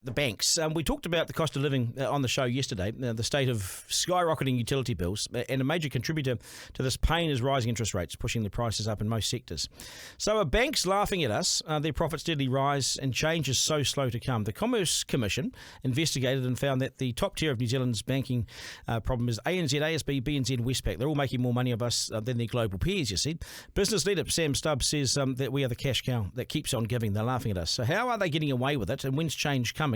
The banks. We talked about the cost of living on the show yesterday, the state of skyrocketing utility bills, and a major contributor to this pain is rising interest rates, pushing the prices up in most sectors. So are banks laughing at us? Their profits steadily rise and change is so slow to come. The Commerce Commission investigated and found that the top tier of New Zealand's banking problem is ANZ, ASB, BNZ and Westpac. They're all making more money of us than their global peers, you see. Business leader Sam Stubbs says that we are the cash cow that keeps on giving. They're laughing at us. So how are they getting away with it, and when's change coming?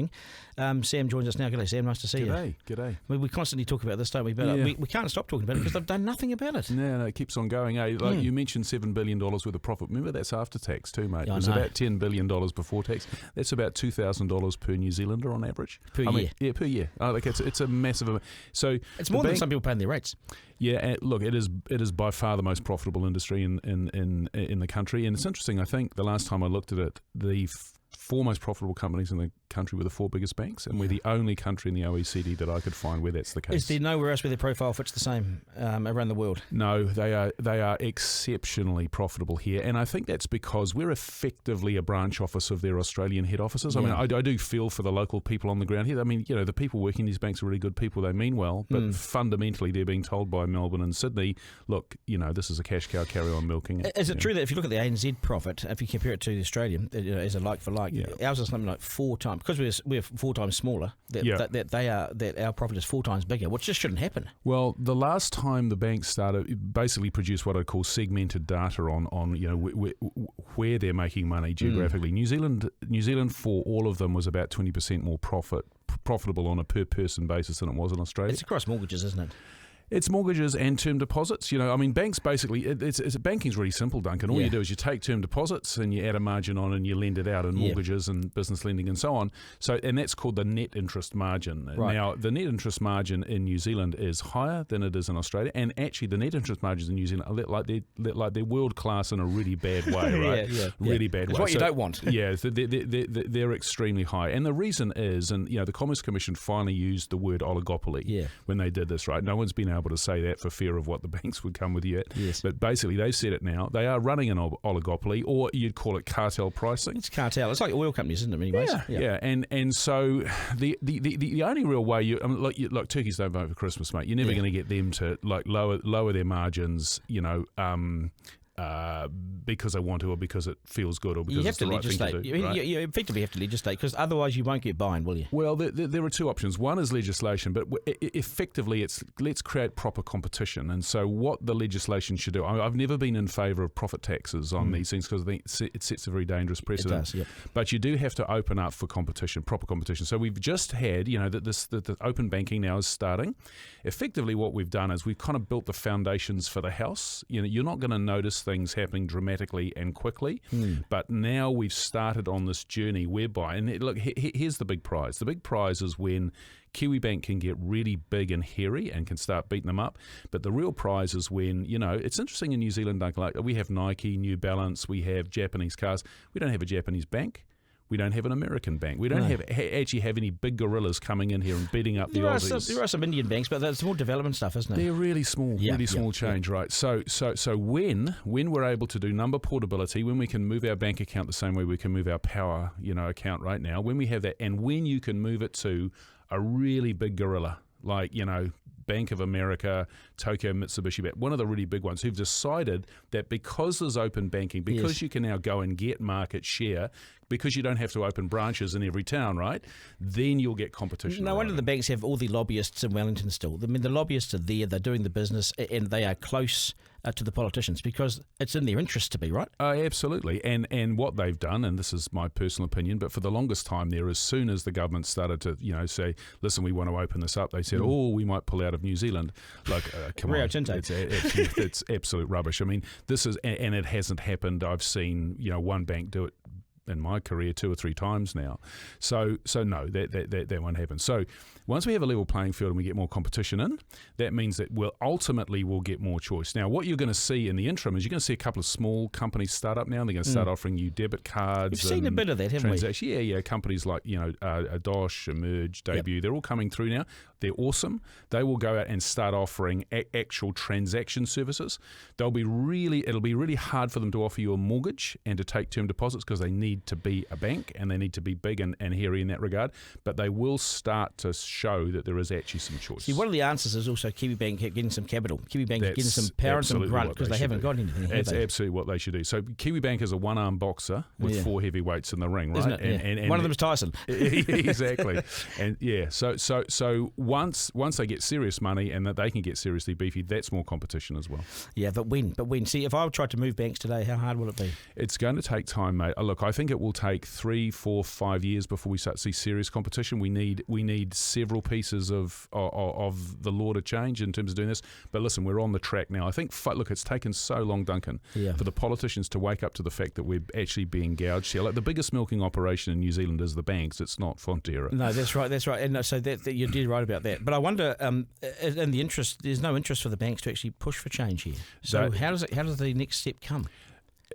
Sam joins us now. G'day, Sam. Nice to see you. G'day. We constantly talk about this, don't we? But we can't stop talking about it because they've done nothing about it. No, it keeps on going. Like you mentioned $7 billion worth of profit. Remember, that's after tax too, mate. It was about $10 billion before tax. That's about $2,000 per New Zealander on average. Per year? Yeah, per year. It's a massive amount. So it's more than some people paying their rates. Yeah, look, it is by far the most profitable industry in the country. And it's interesting, I think the last time I looked at it, the four most profitable companies in the country were the four biggest banks, and we're the only country in the OECD that I could find where that's the case. Is there nowhere else where their profile fits the same around the world? No, they are exceptionally profitable here, and I think that's because we're effectively a branch office of their Australian head offices. I mean, I do feel for the local people on the ground here. I mean, the people working in these banks are really good people. They mean well, but fundamentally they're being told by Melbourne and Sydney, look, this is a cash cow, carry on milking it. Is it true that if you look at the ANZ profit, if you compare it to the Australian, as a like for like, ours is something like 4 times, because we're 4 times smaller, that our profit is 4 times bigger, which just shouldn't happen. Well, the last time the banks started, basically produced what I call segmented data on where they're making money geographically. New Zealand for all of them was about 20% more profitable on a per person basis than it was in Australia. It's across mortgages, isn't it? It's mortgages and term deposits. Banks basically, banking's really simple, Duncan. All you do is you take term deposits and you add a margin on and you lend it out in mortgages and business lending and so on. And that's called the net interest margin. Right. Now, the net interest margin in New Zealand is higher than it is in Australia, and actually the net interest margins in New Zealand are like they're world class in a really bad way, right? Really bad way. It's what you don't want. Yeah, they're extremely high, and the reason is, and the Commerce Commission finally used the word oligopoly when they did this, right? No one's been able to say that for fear of what the banks would come with yet. Yes. But basically they've said it now. They are running an oligopoly, or you'd call it cartel pricing. It's cartel. It's like oil companies, isn't it, in many ways? Yeah. And so the only real way look, turkeys don't vote for Christmas, mate. You're never going to get them to lower their margins, because they want to, or because it feels good, or because it's the right thing to do. You effectively have to legislate, because otherwise you won't get buying, will you? Well, there are two options. One is legislation, but effectively it's let's create proper competition. And so what the legislation should do, I've never been in favour of profit taxes on these things, because I think it sets a very dangerous precedent. It does, But you do have to open up for competition, proper competition. So we've just had, that the open banking now is starting. Effectively what we've done is we've kind of built the foundations for the house. You're not going to notice things happening dramatically and quickly, but now we've started on this journey whereby, and look, here's the big prize. The big prize is when Kiwibank can get really big and hairy and can start beating them up. But the real prize is when, it's interesting in New Zealand, like we have Nike, New Balance, we have Japanese cars. We don't have a Japanese bank. We don't have an American bank. We don't actually have any big gorillas coming in here and beating up the Aussies. There are some Indian banks, but that's more development stuff, isn't it? They're really small, small change, right? So when we're able to do number portability, when we can move our bank account the same way we can move our power, account right now, when we have that, and when you can move it to a really big gorilla, like, Bank of America, Tokyo Mitsubishi Bank, one of the really big ones, who've decided that because there's open banking, because you can now go and get market share, because you don't have to open branches in every town, right? Then you'll get competition. No wonder the banks have all the lobbyists in Wellington still. I mean, the lobbyists are there, they're doing the business, and they are close to the politicians because it's in their interest to be, right? Absolutely. And what they've done, and this is my personal opinion, but for the longest time there, as soon as the government started to, say, listen, we want to open this up, they said, we might pull out of New Zealand. Like, come Rio on. Tinto. It's absolute rubbish. I mean, this is, and it hasn't happened. I've seen, one bank do it in my career 2 or 3 times now. So no, that won't happen. So once we have a level playing field and we get more competition in, that means that we'll get more choice. Now, what you're going to see in the interim is you're going to see a couple of small companies start up now, and they're going to start offering you debit cards. We've seen a bit of that, haven't we? Yeah. Companies like, Dosh, Emerge, Debut, they're all coming through now. They're awesome. They will go out and start offering actual transaction services. It'll be really hard for them to offer you a mortgage and to take term deposits because they need need to be a bank and they need to be big and hairy in that regard, but they will start to show that there is actually some choice. See, one of the answers is also Kiwibank getting some capital. Kiwibank getting some power and some grunt because they haven't got anything. That's absolutely what they should do. So Kiwibank is a one-arm boxer with 4 heavyweights in the ring, right? Isn't it? And one of them is Tyson. Exactly. And so once they get serious money and that they can get seriously beefy, that's more competition as well. Yeah, but when? See, if I tried to move banks today, how hard will it be? It's going to take time, mate. Look, I think it will take 3, 4, 5 years before we start to see serious competition. We need several pieces of the law to change in terms of doing this. But listen, we're on the track now. I think, look, it's taken so long, Duncan, for the politicians to wake up to the fact that we're actually being gouged here. Like the biggest milking operation in New Zealand is the banks. It's not Fonterra. No, that's right. And so that you did right about that. But I wonder, in the interest, there's no interest for the banks to actually push for change here. So how does the next step come?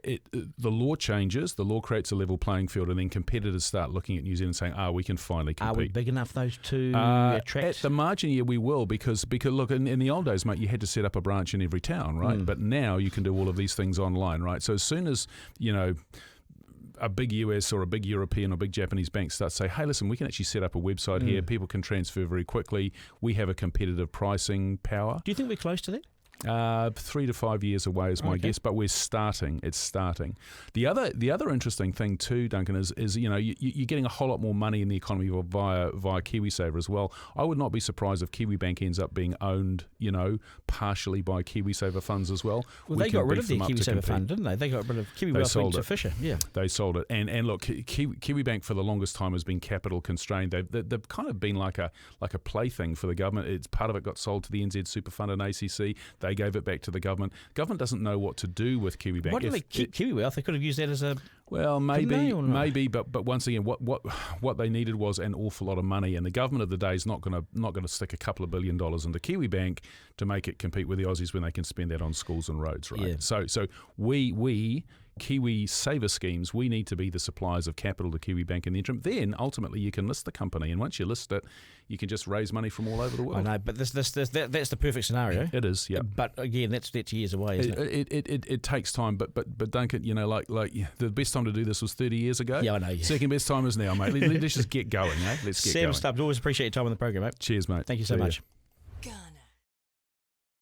The law changes, the law creates a level playing field, and then competitors start looking at New Zealand saying, we can finally compete. Are we big enough, those two attract? At the margin, yeah, we will, because look, in the old days, mate, you had to set up a branch in every town, right? But now you can do all of these things online, right? So as soon as, a big US or a big European or big Japanese bank starts to say, hey, listen, we can actually set up a website here, people can transfer very quickly, we have a competitive pricing power. Do you think we're close to that? 3 to 5 years away is my guess, but we're starting. It's starting. The other interesting thing too, Duncan, is you're getting a whole lot more money in the economy via KiwiSaver as well. I would not be surprised if KiwiBank ends up being owned, partially by KiwiSaver funds as well. Well, they got rid of their KiwiSaver fund, didn't they? They got rid of KiwiWealth went to Fisher. Yeah, they sold it. And look, KiwiBank for the longest time has been capital constrained. They've kind of been like a plaything for the government. It's part of it got sold to the NZ Super Fund and ACC. They gave it back to the government. Government doesn't know what to do with KiwiBank. Why did they keep KiwiWealth? They could have used that as a... Well, maybe, but once again, what they needed was an awful lot of money, and the government of the day is not going to stick a couple of $1 billion into KiwiBank to make it compete with the Aussies when they can spend that on schools and roads, right? Yeah. So we Kiwi saver schemes, we need to be the suppliers of capital to KiwiBank in the interim. Then ultimately you can list the company, and once you list it, you can just raise money from all over the world. I know, but that's the perfect scenario. It is, yeah. But again, that's years away, isn't it? It takes time, but Duncan, like the best time to do this was 30 years ago. Yeah, I know. Yeah. Second best time is now, mate. Let's just get going, eh? Let's get going. Sam Stubbs, always appreciate your time on the program, mate. Cheers, mate. Thank you so much.